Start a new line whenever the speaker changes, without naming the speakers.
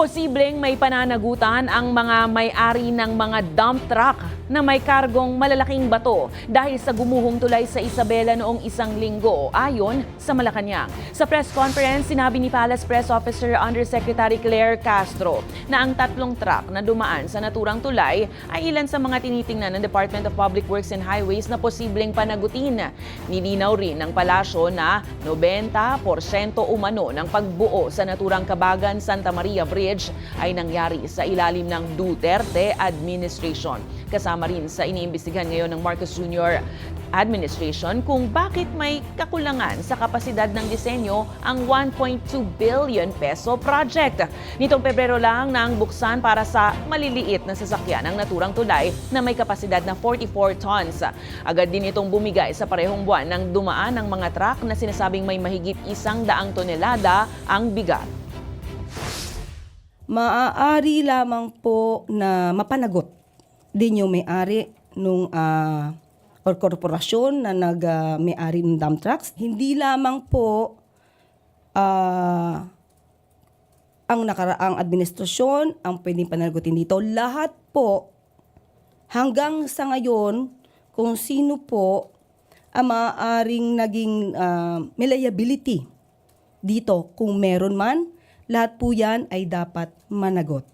Posibleng may pananagutan ang mga may-ari ng mga dump truck na may kargong malalaking bato dahil sa gumuhong tulay sa Isabela noong isang linggo, ayon sa Malacanang. Sa press conference, sinabi ni Palace Press Officer Undersecretary Claire Castro na ang tatlong truck na dumaan sa naturang tulay ay ilan sa mga tinitingnan ng Department of Public Works and Highways na posibleng panagutin. Nilinaw rin ng palasyo na 90% umano ng pagbuo sa naturang Kabagan Santa Maria Bridge ay nangyari sa ilalim ng Duterte administration. Kasama rin sa iniimbestigahan ngayon ng Marcos Jr. administration kung bakit may kakulangan sa kapasidad ng disenyo ang 1.2 billion peso project. Nitong Pebrero lang nang buksan para sa maliliit na sasakyan ang naturang tulay na may kapasidad na 44 tons. Agad din itong bumigay sa parehong buwan nang dumaan ang mga truck na sinasabing may mahigit 100 tonelada ang bigat.
Maaari lamang po na mapanagot din yung may-ari nung or korporasyon na may-ari ng dump trucks. Hindi lamang po ang nakaraang administrasyon ang pwedeng panagutin dito. Lahat po hanggang sa ngayon kung sino po ang maaaring naging may liability dito kung meron man, lahat po yan ay dapat managot.